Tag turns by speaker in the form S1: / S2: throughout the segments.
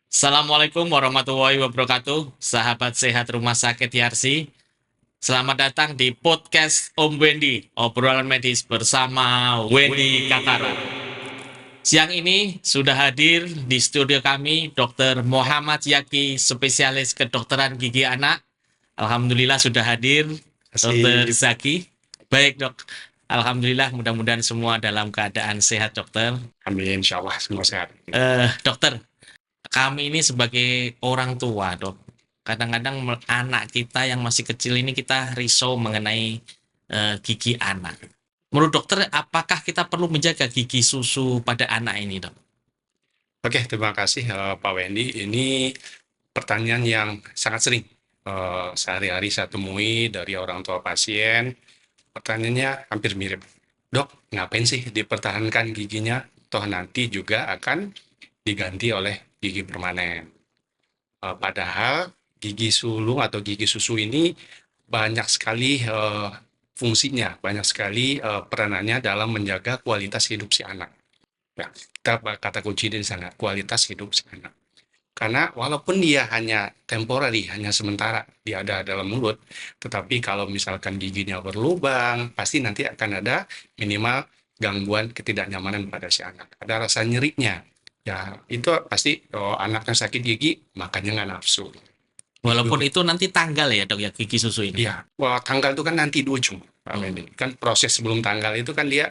S1: Assalamualaikum warahmatullahi wabarakatuh, sahabat sehat Rumah Sakit Yarsi. Selamat datang di podcast Om Wendy, obrolan medis bersama Wendy Katara. Siang ini sudah hadir di studio kami Dr. Muhammad Yaki, spesialis kedokteran gigi anak. Alhamdulillah sudah hadir Dr.
S2: Kasih.
S1: Zaki. Baik dok, Alhamdulillah mudah-mudahan semua dalam keadaan sehat dokter.
S2: Amin, insya Allah semua sehat.
S1: Dokter, kami ini sebagai orang tua, Dok. Kadang-kadang anak kita yang masih kecil ini kita risau mengenai gigi anak. Menurut dokter, apakah kita perlu menjaga gigi susu pada anak ini, Dok?
S2: Oke, terima kasih Pak Wendy. Ini pertanyaan yang sangat sering sehari-hari saya temui dari orang tua pasien. Pertanyaannya hampir mirip. Dok, ngapain sih dipertahankan giginya? Toh nanti juga akan diganti oleh gigi permanen. Padahal gigi sulung atau gigi susu ini banyak sekali fungsinya, banyak sekali peranannya dalam menjaga kualitas hidup si anak. Ya, kata kunci di sana, kualitas hidup si anak. Karena walaupun dia hanya temporary, hanya sementara dia ada dalam mulut, tetapi kalau misalkan giginya berlubang, pasti nanti akan ada minimal gangguan ketidaknyamanan pada si anak. Ada rasa nyerinya. Ya, itu pasti anaknya sakit gigi, makanya nggak nafsu.
S1: Walaupun
S2: Itu,
S1: itu nanti tanggal ya, Dok, ya gigi susu ini.
S2: ya, wah, tanggal itu kan nanti di ujung, Pak
S1: Hmm.
S2: Mendy. Kan proses sebelum tanggal itu kan dia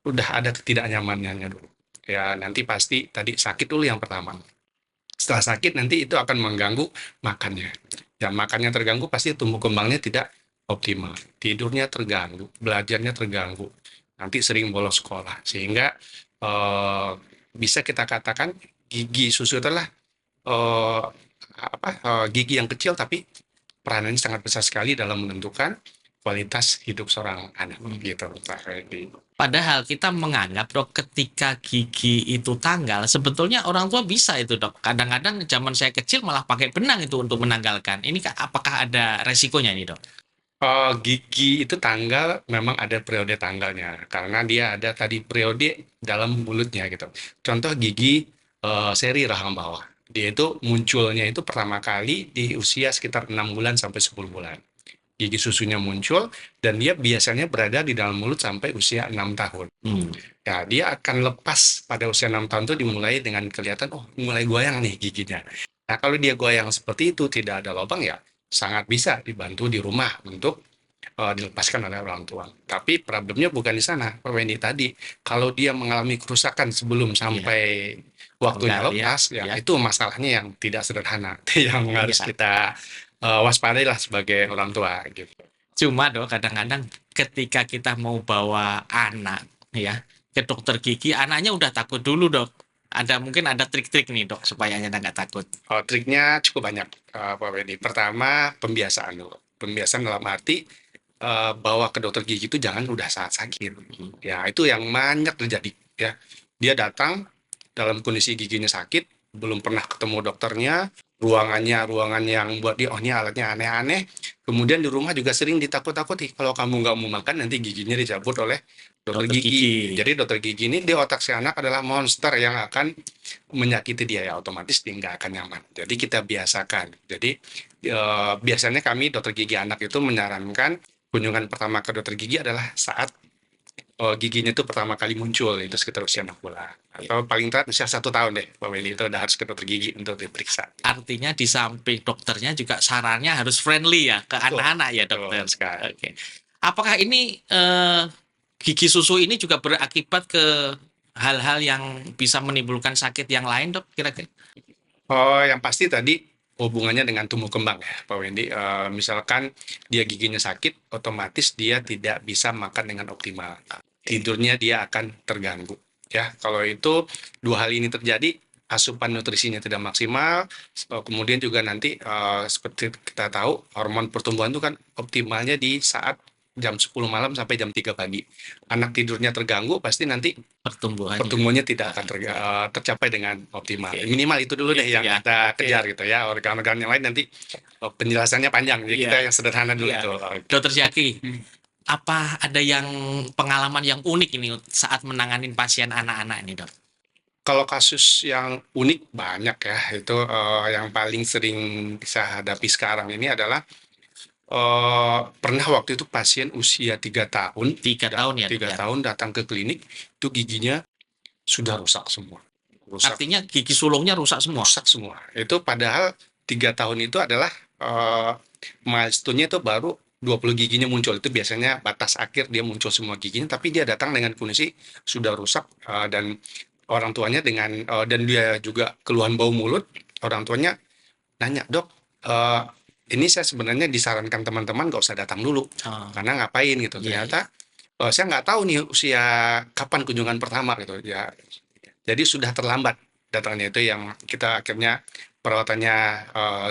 S2: udah ada ketidaknyamanannya dulu. Ya, nanti pasti tadi sakit dulu yang pertama. Setelah sakit nanti itu akan mengganggu makannya. Ya, makannya terganggu pasti tumbuh kembangnya tidak optimal. Tidurnya terganggu, belajarnya terganggu. Nanti sering bolos sekolah. Sehingga eh, bisa kita katakan gigi susu adalah eh, gigi yang kecil tapi peranannya sangat besar sekali dalam menentukan kualitas hidup seorang anak gitu, Pak Freddy.
S1: Padahal kita menganggap, Dok, ketika gigi itu tanggal, sebetulnya orang tua bisa itu, Dok. Kadang-kadang zaman saya kecil malah pakai benang itu untuk menanggalkan. Ini apakah ada resikonya ini, Dok?
S2: Gigi itu tanggal memang ada periode tanggalnya, karena dia ada tadi periode dalam mulutnya gitu. Contoh gigi seri rahang bawah, dia itu munculnya itu pertama kali di usia sekitar 6 bulan sampai 10 bulan. Gigi susunya muncul dan dia biasanya berada di dalam mulut sampai usia 6 tahun.
S1: Hmm.
S2: Ya, dia akan lepas pada usia 6 tahun itu dimulai dengan kelihatan, oh mulai goyang nih giginya. Nah, kalau dia goyang seperti itu, tidak ada lubang ya, sangat bisa dibantu di rumah untuk dilepaskan oleh orang tua. Tapi problemnya bukan di sana, Pak Wendy tadi. Kalau dia mengalami kerusakan sebelum
S1: Iya,
S2: sampai waktunya
S1: tanggal ya,
S2: lepas, ya
S1: ya,
S2: itu masalahnya yang tidak sederhana, yang harus
S1: iya.
S2: kita waspadai lah sebagai orang tua gitu.
S1: Cuma dok, kadang-kadang ketika kita mau bawa anak ya ke dokter gigi, anaknya udah takut dulu dok. Mungkin ada trik-trik nih dok supaya anak nggak takut.
S2: Triknya cukup banyak, Pak Wendy. Pertama, pembiasaan dulu. Pembiasaan dalam arti bawa ke dokter gigi itu jangan udah saat sakit. Ya, itu yang banyak terjadi. Ya, dia datang dalam kondisi giginya sakit, belum pernah ketemu dokternya, ruangannya ruangan yang buat dia, oh ini alatnya aneh-aneh. Kemudian di rumah juga sering ditakut-takuti, kalau kamu nggak mau makan nanti giginya dicabut oleh dokter
S1: Dokter
S2: gigi.
S1: gigi.
S2: Jadi dokter gigi ini di otak si anak adalah monster yang akan menyakiti dia, ya otomatis dia nggak akan nyaman. Jadi kita biasakan. Jadi biasanya kami dokter gigi anak itu menyarankan kunjungan pertama ke dokter gigi adalah saat giginya itu pertama kali muncul, itu sekitar usia 6 bulan. Atau paling telat usia 1 tahun deh, Pak Willy, itu udah harus ke dokter gigi untuk diperiksa.
S1: Artinya di samping dokternya juga sarannya harus friendly ya ke
S2: Betul,
S1: anak-anak ya
S2: betul
S1: dokter.
S2: sekali.
S1: Oke. Apakah ini gigi susu ini juga berakibat ke hal-hal yang bisa menimbulkan sakit yang lain dok kira-kira?
S2: Oh, yang pasti tadi hubungannya dengan tumbuh kembang ya, Pak Wendy. Misalkan dia giginya sakit, otomatis dia tidak bisa makan dengan optimal. Tidurnya dia akan terganggu. Ya, kalau itu dua hal ini terjadi, asupan nutrisinya tidak maksimal, kemudian juga nanti seperti kita tahu hormon pertumbuhan itu kan optimalnya di saat jam 10 malam sampai jam 3 pagi. Anak tidurnya terganggu, pasti nanti
S1: Pertumbuhannya.
S2: pertumbuhannya tidak akan tercapai dengan optimal.
S1: Oke.
S2: Minimal itu dulu deh
S1: Itu
S2: yang
S1: ya.
S2: kita
S1: Oke.
S2: kejar gitu ya. Organ-organ yang lain nanti penjelasannya panjang. Jadi
S1: Iya.
S2: kita yang sederhana dulu
S1: Iya.
S2: itu.
S1: Dokter Zaki, apa ada yang pengalaman yang unik ini saat menangani pasien anak-anak ini, dok?
S2: Kalau kasus yang unik banyak ya, itu yang paling sering saya hadapi sekarang ini adalah pernah waktu itu pasien usia 3 tahun,
S1: 3 tahun ya, Dok
S2: tiga
S1: ya?
S2: tahun datang ke klinik, itu giginya sudah rusak semua, rusak,
S1: Artinya gigi sulungnya rusak semua?
S2: rusak semua. Itu padahal 3 tahun itu adalah milestone-nya itu baru 20 giginya muncul. Itu biasanya batas akhir dia muncul semua giginya, tapi dia datang dengan kondisi sudah rusak dan orang tuanya dan dia juga keluhan bau mulut. Orang tuanya nanya, "Dok, ini saya sebenarnya disarankan teman-teman nggak usah datang dulu,
S1: Oh,
S2: karena ngapain?" gitu.
S1: iya, iya.
S2: Ternyata saya nggak tahu nih usia kapan kunjungan pertama gitu ya. Jadi sudah terlambat datangnya, itu yang kita akhirnya perawatannya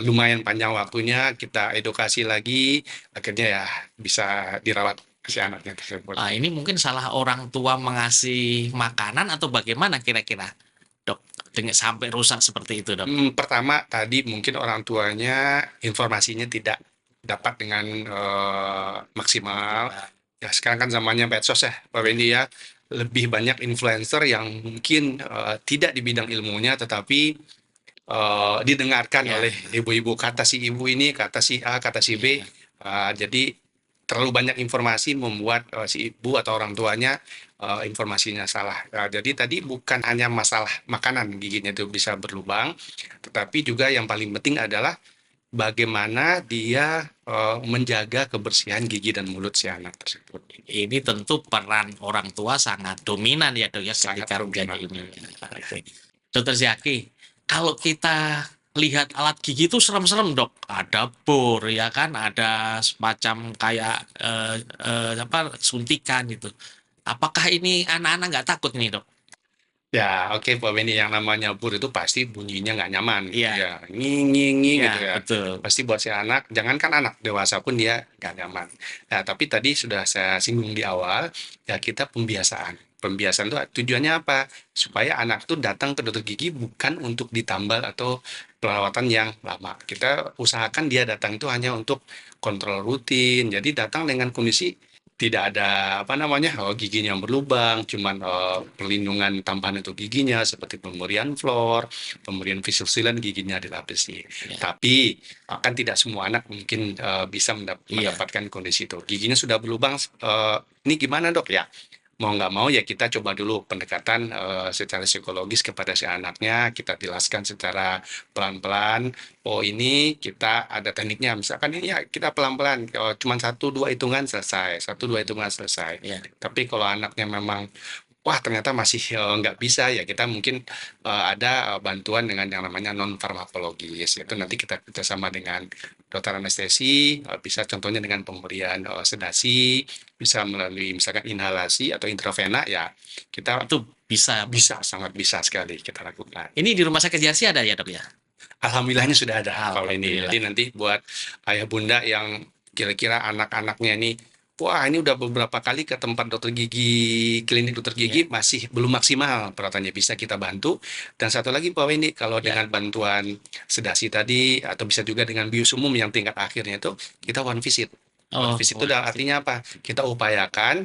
S2: lumayan panjang waktunya, kita edukasi lagi, akhirnya ya bisa dirawat si anaknya tersebut.
S1: Ini mungkin salah orang tua mengasih makanan atau bagaimana kira-kira, Dok? Dengan sampai rusak seperti itu, Dok?
S2: Pertama tadi mungkin orang tuanya informasinya tidak dapat dengan maksimal. Ya sekarang kan zamannya medsos ya, Pak Wendy ya. Lebih banyak influencer yang mungkin tidak di bidang ilmunya, tetapi didengarkan
S1: Ya,
S2: oleh ibu-ibu, kata si ibu ini, kata si A, kata si B.
S1: iya.
S2: Jadi terlalu banyak informasi membuat si ibu atau orang tuanya informasinya salah. Jadi tadi bukan hanya masalah makanan giginya itu bisa berlubang, tetapi juga yang paling penting adalah bagaimana dia menjaga kebersihan gigi dan mulut si anak tersebut.
S1: Ini tentu peran orang tua sangat dominan ya, Dok ya,
S2: Sangat
S1: ketika menjadi
S2: dominan.
S1: ini. Oke. Dokter Zaki, kalau kita lihat alat gigi itu serem-serem, Dok. Ada bor ya kan, ada semacam kayak apa suntikan gitu. Apakah ini anak-anak nggak takut nih, Dok?
S2: Ya, oke, Pak Benny, yang namanya bur itu pasti bunyinya nggak nyaman.
S1: Iya,
S2: Ya, nging gitu
S1: iya
S2: ya.
S1: betul.
S2: Pasti buat si anak, jangankan anak, dewasa pun dia nggak nyaman. Nah, tapi tadi sudah saya singgung di awal, ya kita pembiasaan. Pembiasaan itu tujuannya apa? Supaya anak tuh datang ke dokter gigi bukan untuk ditambal atau perawatan yang lama. Kita usahakan dia datang itu hanya untuk kontrol rutin. Jadi datang dengan kondisi tidak ada apa namanya giginya yang berlubang, cuman perlindungan tambahan untuk giginya seperti pemberian fluor, pemberian Visulsilen, giginya dilapisi.
S1: Ya,
S2: Tapi kan tidak semua anak mungkin bisa
S1: iya.
S2: mendapatkan kondisi itu. Giginya sudah berlubang, ini gimana dok ya? Mau nggak mau ya kita coba dulu pendekatan secara psikologis kepada si anaknya, kita jelaskan secara pelan-pelan. Oh ini kita ada tekniknya, misalkan ini ya kita pelan-pelan, cuma 1-2 hitungan selesai, 1-2 hitungan selesai.
S1: Iya.
S2: Tapi kalau anaknya memang wah ternyata masih nggak bisa, ya kita mungkin ada bantuan dengan yang namanya non farmakologis, itu nanti kita kerjasama dengan dokter anestesi, bisa contohnya dengan pemberian sedasi, bisa melalui misalkan inhalasi atau intravena, ya kita
S1: Itu bisa.
S2: bisa, sangat bisa sekali kita lakukan.
S1: Ini di rumah sakit Yarsi ada ya, Dok ya?
S2: Alhamdulillahnya sudah ada kalau ini.
S1: Alhamdulillah.
S2: Jadi nanti buat ayah bunda yang kira-kira anak-anaknya ini, wah ini udah beberapa kali ke tempat dokter gigi, klinik dokter gigi
S1: Ya,
S2: masih belum maksimal perawatannya, bisa kita bantu. Dan satu lagi Pak Wendy, kalau
S1: ya.
S2: dengan bantuan sedasi tadi atau bisa juga dengan bius umum yang tingkat akhirnya itu kita one visit. One
S1: Oh,
S2: visit itu artinya apa? Kita upayakan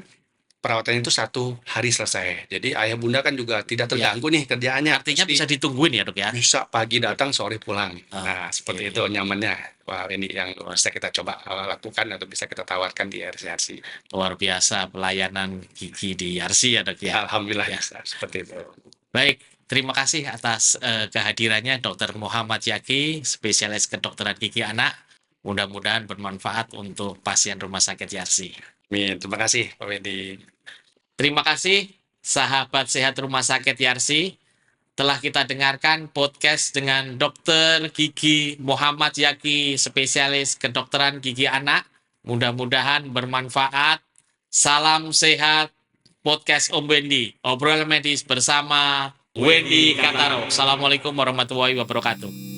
S2: perawatan itu 1 hari selesai. Jadi ayah bunda kan juga tidak
S1: ya.
S2: terganggu nih kerjaannya.
S1: Artinya
S2: Pasti
S1: bisa ditungguin ya, Dok ya?
S2: bisa pagi datang, sore pulang. Nah, seperti
S1: Oke.
S2: itu nyamannya. Wah, ini yang bisa kita coba lakukan atau bisa kita tawarkan di RCRC.
S1: Luar biasa pelayanan gigi di Yarsi ya, Dok ya.
S2: Alhamdulillah
S1: Ya.
S2: bisa seperti itu.
S1: Baik, terima kasih atas kehadirannya Dr. Muhammad Yaki, spesialis kedokteran gigi anak. Mudah-mudahan bermanfaat untuk pasien rumah sakit Yarsi.
S2: Amin. Terima kasih, Pak Wendy.
S1: Terima kasih, sahabat sehat rumah sakit Yarsi. Telah kita dengarkan podcast dengan Dr. Gigi Muhammad Yaki, spesialis kedokteran gigi anak. Mudah-mudahan bermanfaat. Salam sehat, podcast Om Wendy, obrolan medis bersama Wendy Kataro. Assalamualaikum warahmatullahi wabarakatuh.